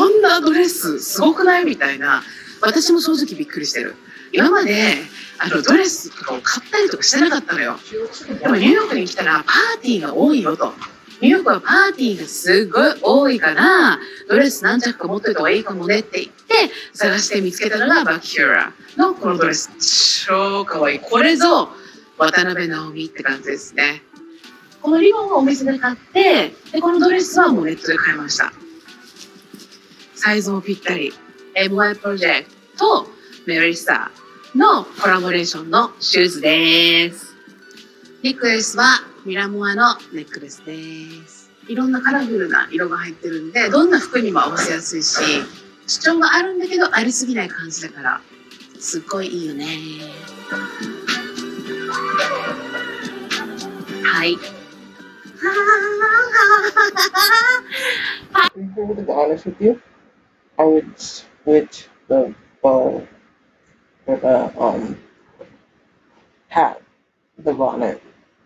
んなドレスすごくないみたいな。私も正直びっくりしてる。今までドレスとかを買ったりとかしてなかったのよ。でもニューヨークに来たらパーティーが多いよと。ニューヨークはパーティーがすごい多いから、ドレス何着か持っておいた方がいいかもねって言って探して見つけたのがバキュラのこのドレス。超かわいい。これぞ渡辺直美って感じですね。このリボンをお店で買って、でこのドレスはもうネットで買いました。サイズもぴったり。MY プロジェクトとメリッサのコラボレーションのシューズです。ネックレスはミラモアのネックレスです。いろんなカラフルな色が入ってるんで、どんな服にも合わせやすいし、主張があるんだけどありすぎない感じだから、すっごいいいよね。はい。
To be honest with you, I would switch the bow for the hat, the bonnet.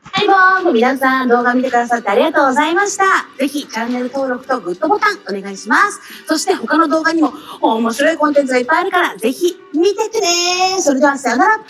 はいもー皆さん動画見てくださってありがとうございました。ぜひチャンネル登録とグッドボタンお願いします。そして他の動画にも面白いコンテンツがいっぱいあるからぜひ見てってね。それではさよなら。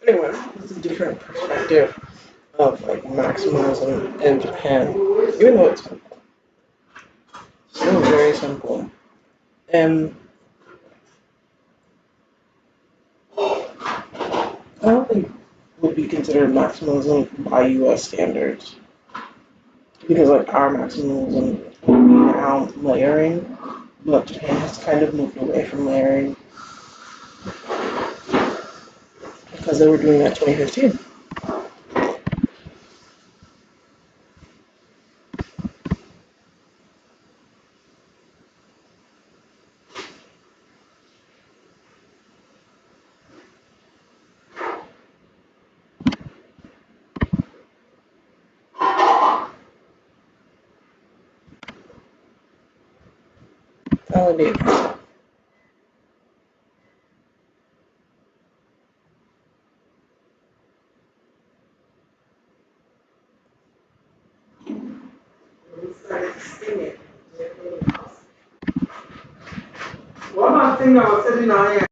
Anyway, it's a different perspective of like maximalism in Japan, even though it's still very simple. And I don't think would be considered maximalism by U.S. standards because like our maximalism would be now layering, but Japan has kind of moved away from layering because they were doing that 2015. Validate. One thing I was sitting on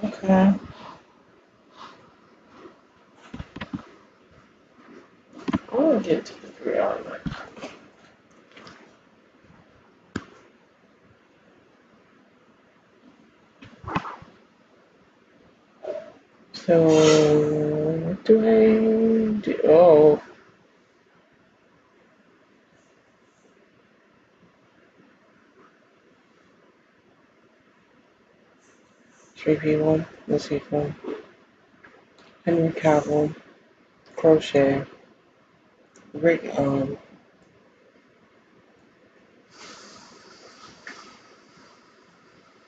Okay. I want to get to the 3 hour mark. So, what do I do? Oh, Three people. Let's see. Henry Cavill, crochet, Rick,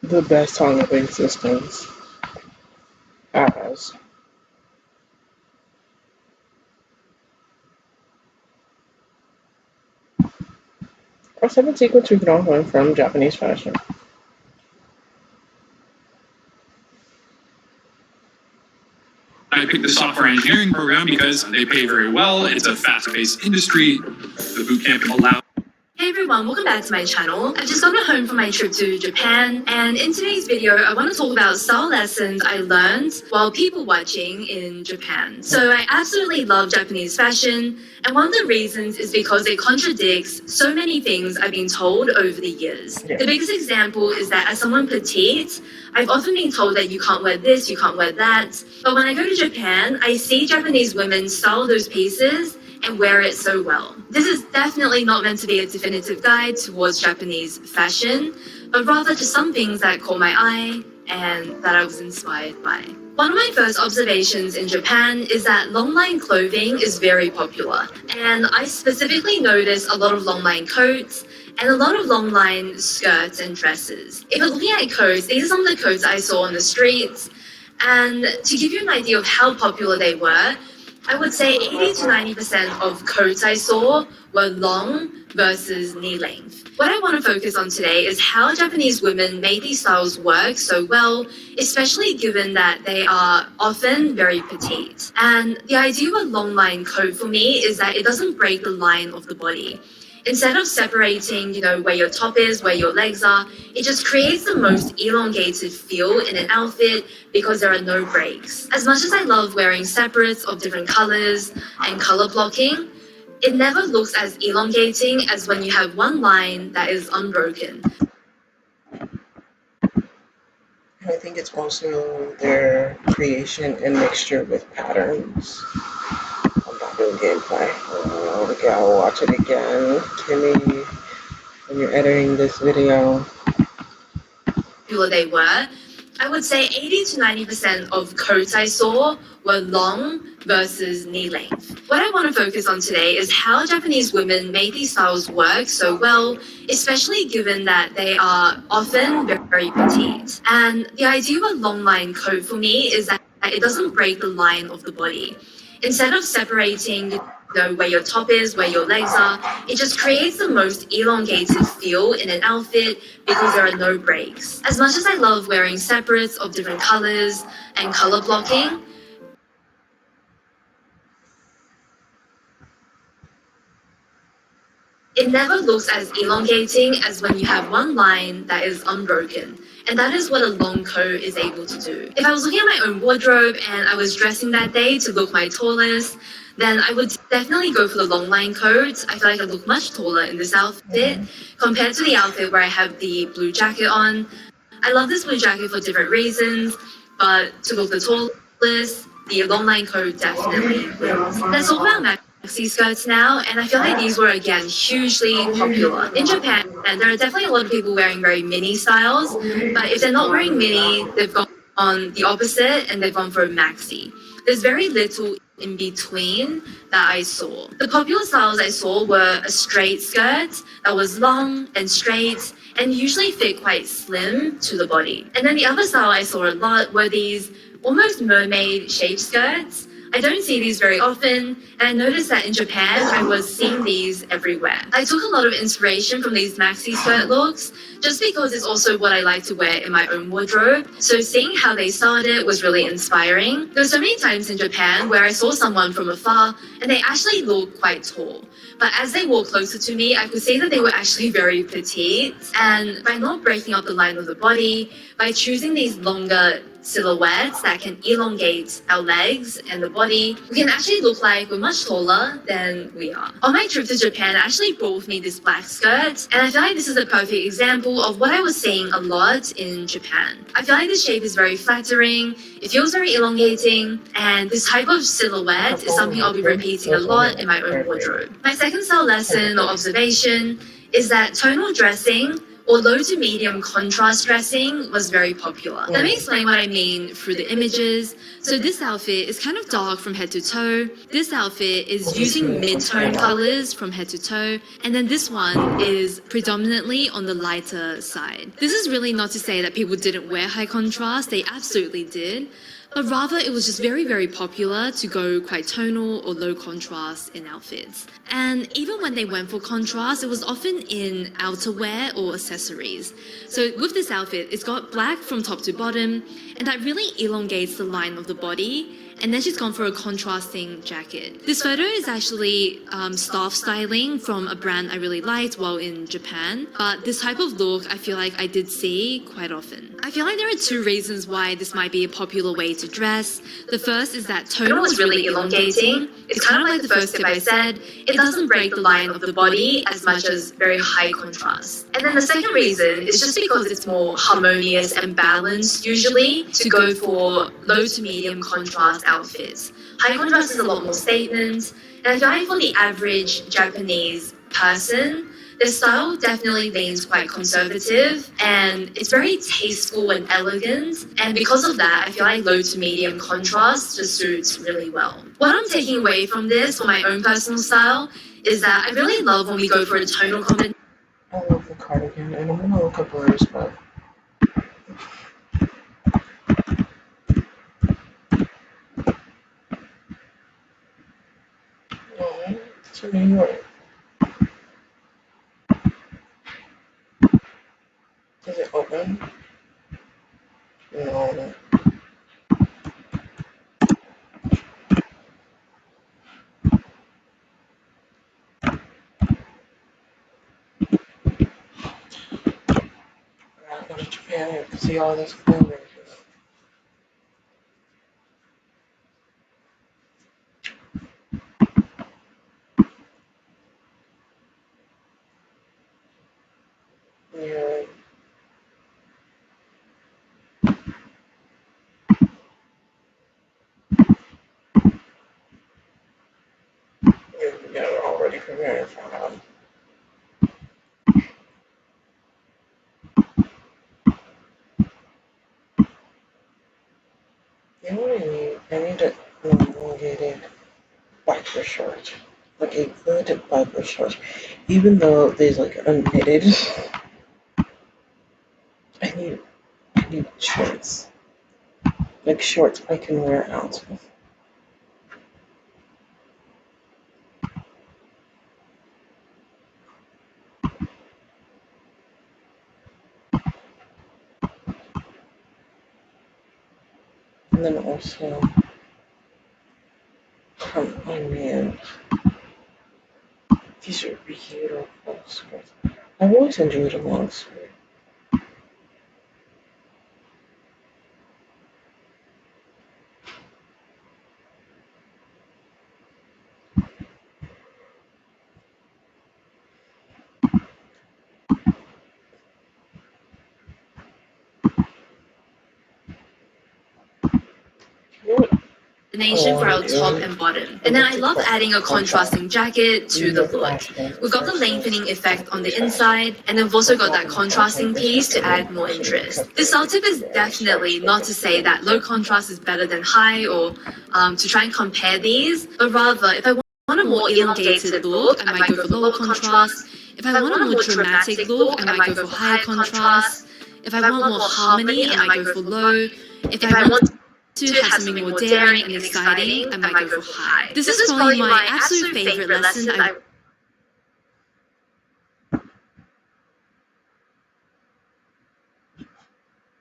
the best song of existence as our 7 sequence we can all learn from Japanese fashion.
I picked the software engineering program because they pay very well. It's a fast-paced industry. The bootcamp allows.
Hey everyone, welcome back to my channel. I've just gotten home from my trip to Japan, and in today's video I want to talk about style lessons I learned while people watching in Japan. So I absolutely love Japanese fashion, and one of the reasons is because it contradicts so many things I've been told over the years.
Yeah.
The biggest example is that as someone petite, I've often been told that you can't wear this, you can't wear that. But when I go to Japan, I see Japanese women style those pieces and wear it so well. This is definitely not meant to be a definitive guide towards Japanese fashion, but rather just some things that caught my eye and that I was inspired by. One of my first observations in Japan is that long-line clothing is very popular, and I specifically noticed a lot of long-line coats and a lot of long-line skirts and dresses. If you're looking at coats, these are some of the coats I saw on the streets, and to give you an idea of how popular they were, I would say 80 to 90% of coats I saw were long versus knee length. What I want to focus on today is how Japanese women made these styles work so well, especially given that they are often very petite. And the idea of a long line coat for me is that it doesn't break the line of the body. Instead of separating, where your top is, where your legs are, it just creates the most elongated feel in an outfit because there are no breaks. As much as I love wearing separates of different colors and color blocking, it never looks as elongating as when you have one line that is unbroken.
I think it's also their creation and mixture with patterns. I'm not doing gameplay. Okay, I'll watch it again. Kimmy, when you're editing this video.
Popular they were, I would say 80 to 90% of coats I saw were long versus knee length. What I want to focus on today is how Japanese women made these styles work so well, especially given that they are often very petite. And the idea of a long line coat for me is that it doesn't break the line of the body. Instead of separating where your top is, where your legs are, it just creates the most elongated feel in an outfit because there are no breaks. As much as I love wearing separates of different colors and color blocking, it never looks as elongating as when you have one line that is unbroken. And that is what a long coat is able to do. If I was looking at my own wardrobe and I was dressing that day to look my tallest, then I would definitely go for the long line coat. I feel like I look much taller in this outfit compared to the outfit where I have the blue jacket on. I love this blue jacket for different reasons, but to look the tallest, the long line coat definitely wins. Let's talk about maxi skirts now, and I feel like these were again hugely popular. In Japan, and there are definitely a lot of people wearing very mini styles, but if they're not wearing mini, they've gone on the opposite and they've gone for a maxi. There's very little in between that I saw. The popular styles I saw were a straight skirt that was long and straight and usually fit quite slim to the body. And then the other style I saw a lot were these almost mermaid shaped skirts. I don't see these very often, and I noticed that in Japan, I was seeing these everywhere. I took a lot of inspiration from these maxi skirt looks, just because it's also what I like to wear in my own wardrobe. So seeing how they started was really inspiring. There were so many times in Japan where I saw someone from afar, and they actually looked quite tall. But as they walked closer to me, I could see that they were actually very petite. And by not breaking up the line of the body, by choosing these longer silhouettes that can elongate our legs and the body, we can actually look like we're much taller than we are. On my trip to Japan, I actually brought with me this black skirt, and I feel like this is a perfect example of what I was seeing a lot in Japan. I feel like the shape is very flattering, it feels very elongating, and this type of silhouette is something I'll be repeating a lot in my own wardrobe. My second style lesson or observation is that tonal dressing
or low to medium contrast dressing was very popular. Let me explain what I mean through the images. So this outfit is kind of dark from head to toe. This outfit is using mid-tone colors from head to toe. And then this one is predominantly on the lighter side. This is really not to say that people didn't wear high contrast. They absolutely did. But rather, it was just very, very popular to go quite tonal or low contrast in outfits. And even when they went for contrast, it was often in outerwear or accessories. So with this outfit, it's got black from top to bottom, and that really elongates the line of the body. And then she's gone for a contrasting jacket. This photo is actually staff styling from a brand I really liked while in Japan. But this type of look, I feel like I did see quite often. I feel like there are two reasons why this might be a popular way to dress. The first is that tonal is really elongating. It's kind of like the first tip I said. It doesn't break the line of the body as much as very high contrast. And then the second reason is just because it's more harmonious and balanced usually to go for low to medium contrast outfits. High contrast is a lot more statement, and I feel like for the average Japanese person, their style definitely leans quite conservative, and it's very tasteful and elegant, and because of that, I feel like low to medium contrast just suits really well. What I'm taking away from this for my own personal style is that I really love when we go for a tonal combination.
I love the cardigan, and I'm gonna look up Blur's, but no, it's from New York. Is it open? No. I gotta go to Japan to see all this clothing. Yeah. Yeah, we're already preparing for them. You know what I need? I need an elongated biker short. Like a good biker short. Even though there's like unknitted, I need shorts. Like shorts I can wear out. And then also, oh man, these are beautiful skirts. I've always enjoyed a long skirt. You know what?
For our top and bottom. And then I love adding a contrasting jacket to the look. We've got the lengthening effect on the inside, and then we've also got that contrasting piece to add more interest. This style tip is definitely not to say that low contrast is better than high or to try and compare these, but rather if I want a more elongated look, I might go for lower contrast. If I want a more dramatic look, I might go for higher contrast. If I want more harmony, I might go for low. If I want to have something more daring and exciting, I might go for high. This is probably my absolute favorite lesson I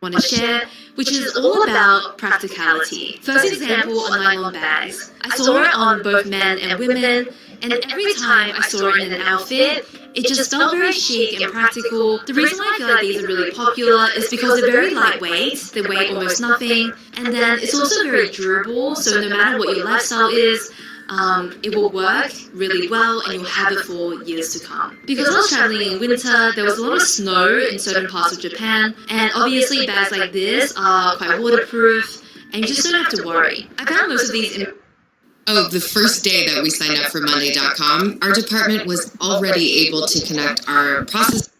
want to share, which is all about practicality. First example on nylon bags. I saw it on both men and women, and every time I saw it in an outfit, it just felt very chic and practical. The reason why I feel like these are really popular is because they're very lightweight, they weigh almost nothing, and then it's also very durable, so no matter what your lifestyle is, it will work really well and you'll have it for years to come. Because I was traveling in winter, there was a lot of snow in certain parts of Japan, and obviously bags like this are quite waterproof, and you just don't have to worry. I found most of these in
The first day that we signed up for Monday.com, our department was already able to connect our process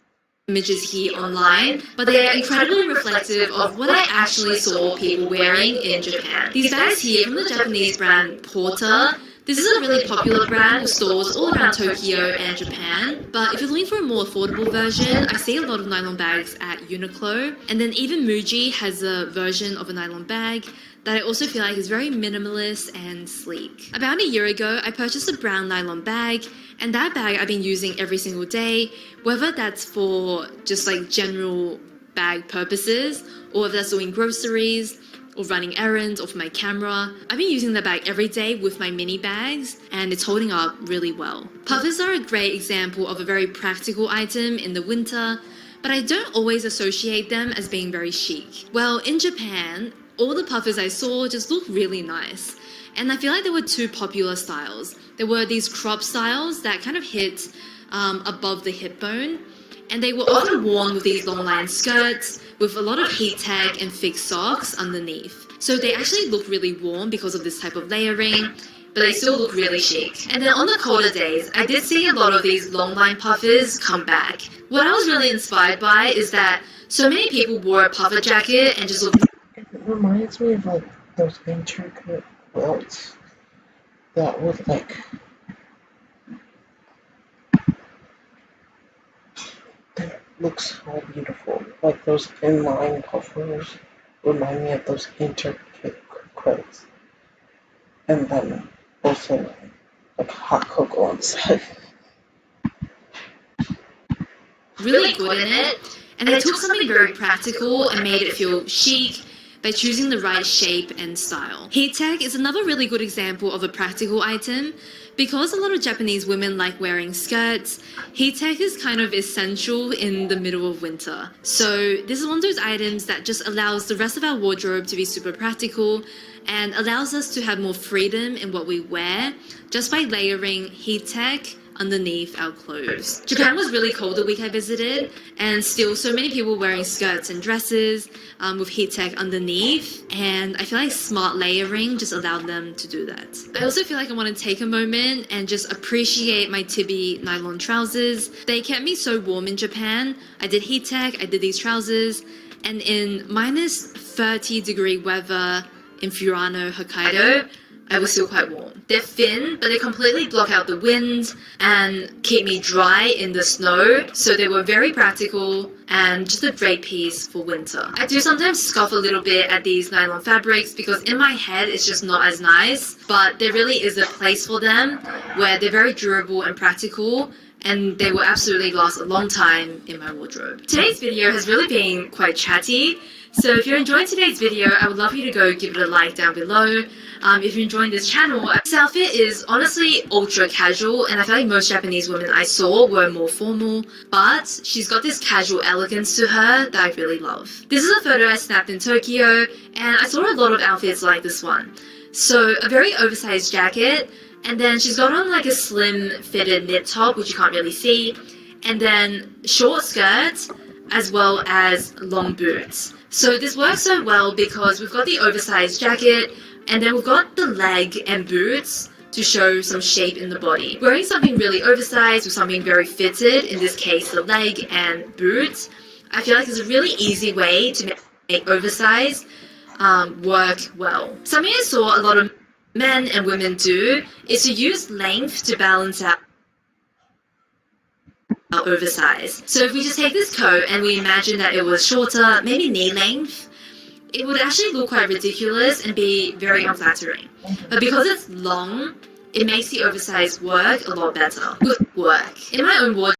images here online, but they are incredibly reflective of what I actually saw people wearing in Japan. These bags here from the Japanese brand Porter. This is a really popular brand with stores all around Tokyo and Japan, but if you're looking for a more affordable version, I see a lot of nylon bags at Uniqlo, and then even Muji has a version of a nylon bag that I also feel like is very minimalist and sleek. About a year ago, I purchased a brown nylon bag, and that bag I've been using every single day, whether that's for just like general bag purposes, or if that's doing groceries, or running errands, or for my camera. I've been using that bag every day with my mini bags, and it's holding up really well. Puffers are a great example of a very practical item in the winter, but I don't always associate them as being very chic. Well, in Japan, all the puffers I saw just looked really nice, and I feel like there were two popular styles. There were these crop styles that kind of hit above the hip bone, and they were often worn with these long line skirts with a lot of heat tech and thick socks underneath. So they actually look really warm because of this type of layering, but they still look really chic. And then on the colder days, I did see a lot of these long line puffers come back. What I was really inspired by is that so many people wore a puffer jacket and just looked.
It reminds me of like those intricate quilts that would like that look so beautiful. Like those inline puffers remind me of those intricate quilts. And then also like hot cocoa inside.
Really good in it, and they took something very practical and made it feel chic by choosing the right shape and style. Heat tech is another really good example of a practical item. Because a lot of Japanese women like wearing skirts, heat tech is kind of essential in the middle of winter. So this is one of those items that just allows the rest of our wardrobe to be super practical and allows us to have more freedom in what we wear just by layering heat tech underneath our clothes. Japan was really cold the week I visited, and still so many people wearing skirts and dresses with heat tech underneath, and I feel like smart layering just allowed them to do that. I also feel like I want to take a moment and just appreciate my Tibi nylon trousers. They kept me so warm in Japan. I did heat tech, I did these trousers, and in minus 30-degree weather in Furano, Hokkaido, I was still quite warm. They're thin, but they completely block out the wind and keep me dry in the snow, so they were very practical and just a great piece for winter. I do sometimes scoff a little bit at these nylon fabrics because in my head it's just not as nice, but there really is a place for them where they're very durable and practical, and they will absolutely last a long time in my wardrobe. Today's video has really been quite chatty, so if you're enjoying today's video, I would love you to go give it a like down below. If you're enjoying this channel, this outfit is honestly ultra casual, and I feel like most Japanese women I saw were more formal, but she's got this casual elegance to her that I really love. This is a photo I snapped in Tokyo, and I saw a lot of outfits like this one. So a very oversized jacket, and then she's got on like a slim fitted knit top, which you can't really see, and then short skirts as well as long boots. So this works so well because we've got the oversized jacket, and then we've got the leg and boots to show some shape in the body. Wearing something really oversized with something very fitted, in this case the leg and boots, I feel like is a really easy way to make oversized work well. Something I saw a lot of men and women do is to use length to balance out oversized. So if we just take this coat and we imagine that it was shorter, maybe knee length, it would actually look quite ridiculous and be very unflattering. But because it's long, it makes the oversized work a lot better. Good work. In my own wardrobe,